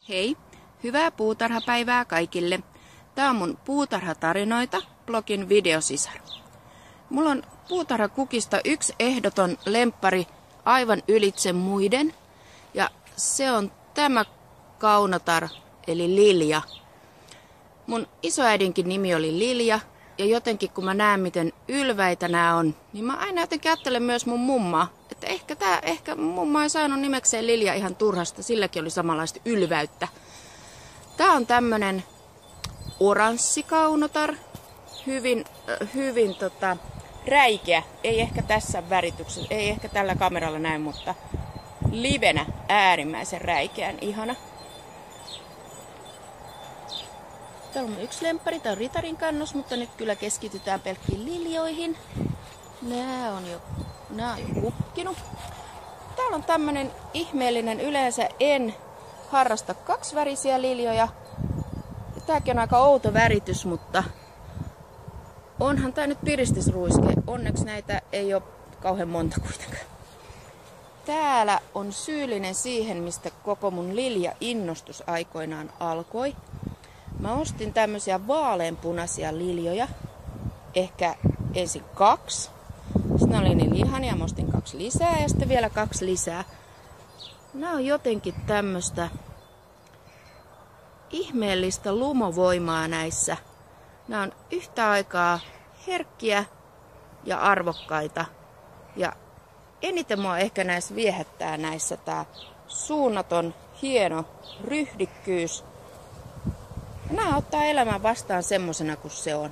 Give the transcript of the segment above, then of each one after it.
Hei, hyvää puutarhapäivää kaikille. Tää on mun puutarhatarinoita blogin videosisar. Mulla on puutarhakukista yksi ehdoton lemppari aivan ylitse muiden. Ja se on tämä kaunotar eli Lilja. Mun isoäidinkin nimi oli Lilja. Ja jotenkin kun mä näen miten ylväitä nämä on, niin mä aina jotenkin ajattelen myös mun mummaa. Että ehkä mumma ei saanut nimekseen Lilja ihan turhasta, silläkin oli samanlaista ylväyttä. Tää on tämmönen oranssikaunotar, hyvin räikeä, ei ehkä tässä värityksessä, ei ehkä tällä kameralla näin, mutta livenä äärimmäisen räikeän ihana. Täällä on yksi lemppari, tää on ritarin kannos, mutta nyt kyllä keskitytään pelkkiin liljoihin. Nää on jo kukkinut. Täällä on tämmönen ihmeellinen, yleensä en harrasta kaksivärisiä liljoja. Tääkin on aika outo väritys, mutta onhan tää nyt piristysruiske. Onneksi näitä ei ole kauhean monta kuitenkaan. Täällä on syyllinen siihen, mistä koko mun lilja-innostus aikoinaan alkoi. Mä ostin tämmösiä vaaleanpunaisia liljoja. Ehkä ensin 2. Sitten ne oli niin ihania, mä ostin 2 lisää ja sitten vielä 2 lisää. Nää on jotenkin tämmöstä ihmeellistä lumovoimaa näissä. Nää on yhtä aikaa herkkiä ja arvokkaita. Ja eniten mua ehkä näissä viehättää näissä tää suunnaton, hieno ryhdikkyys. Nää ottaa elämän vastaan semmosena kuin se on.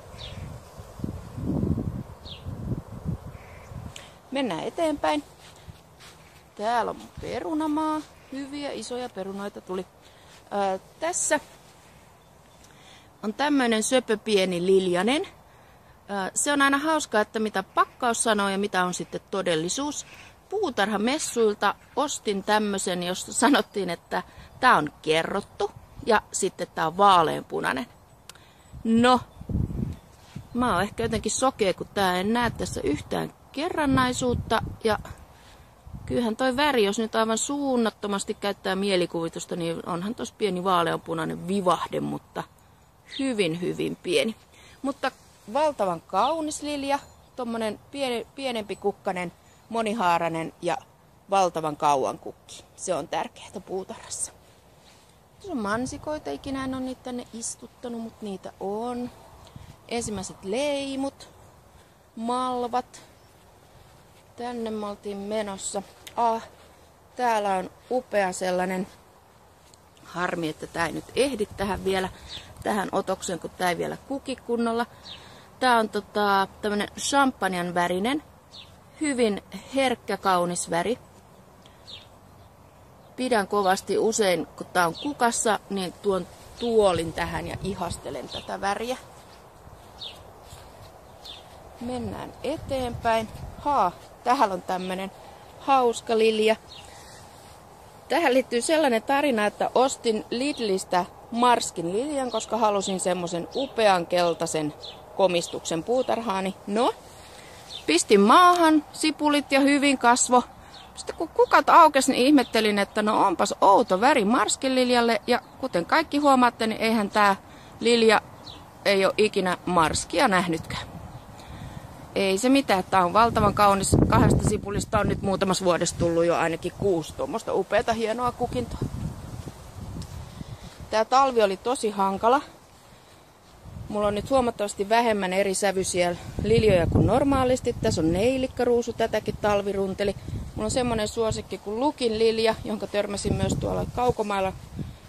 Mennään eteenpäin. Täällä on perunamaa. Hyviä isoja perunoita tuli. Tässä on tämmöinen söpö pieni liljanen. Se on aina hauskaa, että mitä pakkaus sanoo ja mitä on sitten todellisuus. Puutarhamessuilta ostin tämmöisen, josta sanottiin, että tää on kerrottu ja sitten tää on vaaleanpunainen. No, mä oon ehkä jotenkin sokea, kun tää en näe tässä yhtään kerrannaisuutta. Ja kyllähän toi väri, jos nyt aivan suunnattomasti käyttää mielikuvitusta, niin onhan tossa pieni vaaleanpunainen vivahde, mutta hyvin pieni. Mutta valtavan kaunis lilja, tommonen pienempi kukkanen, monihaarainen ja valtavan kauan kukki. Se on tärkeää puutarhassa. Tässä on mansikoita, ikinä en ole niitä tänne istuttanut, mutta niitä on. Ensimmäiset leimut, malvat. Tänne me oltiin menossa. Täällä on upea sellainen. Harmi, että tää ei nyt ehdi tähän otokseen, kun tää ei vielä kuki kunnolla. Tää on tämmönen champagnen värinen. Hyvin herkkä, kaunis väri. Pidän kovasti usein, kun tää on kukassa, niin tuon tuolin tähän ja ihastelen tätä väriä. Mennään eteenpäin. Täällä on tämmönen hauska lilja. Tähän liittyy sellainen tarina, että ostin Lidlistä Marskin liljan, koska halusin semmoisen upean keltaisen komistuksen puutarhaani. No, pistin maahan sipulit ja hyvin kasvo. Sitten kun kukat aukesi, niin ihmettelin, että no onpas outo väri Marskin liljalle. Ja kuten kaikki huomaatte, niin eihän tää lilja ei ole ikinä Marskia nähnytkään. Ei se mitään, tää on valtavan kaunis. 2 sipulista on nyt muutamassa vuodessa tullut jo ainakin 6 tuommoista upeata hienoa kukintoa. Tää talvi oli tosi hankala. Mulla on nyt huomattavasti vähemmän eri sävyisiä liljoja kuin normaalisti. Tässä on neilikkaruusu, tätäkin talvirunteli. Mulla on semmonen suosikki kuin Lukin lilja, jonka törmäsin myös tuolla kaukomailla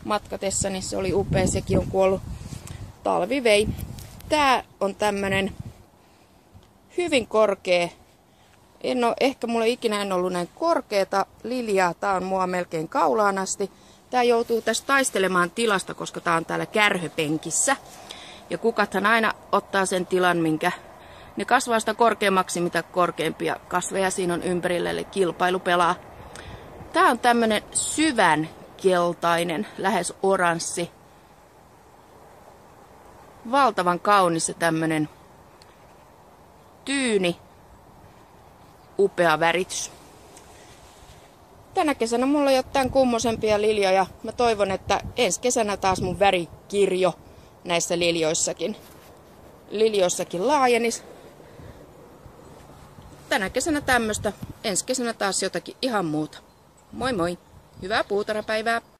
matkatessa, niin se oli upea, sekin on kuollut. Talvi vei. Tää on tämmönen hyvin korkea. Ehkä mulla ikinä en ollut näin korkeata liljaa. Tää on mua melkein kaulaan asti. Tää joutuu tässä taistelemaan tilasta, koska tää on täällä kärhöpenkissä. Ja kukathan aina ottaa sen tilan, minkä ne kasvaa sitä korkeammaksi, mitä korkeampia kasveja siinä on ympärillä, eli kilpailu pelaa. Tää on tämmönen syvän keltainen, lähes oranssi. Valtavan kaunis ja tämmönen tyyni, upea väritys. tänä kesänä mulla on jo tämän kummosempia liljoja. Mä toivon, että ensi kesänä taas mun värikirjo näissä liljoissakin laajenis. Tänä kesänä tämmöstä, ensi kesänä taas jotakin ihan muuta. Moi moi! Hyvää puutarhapäivää!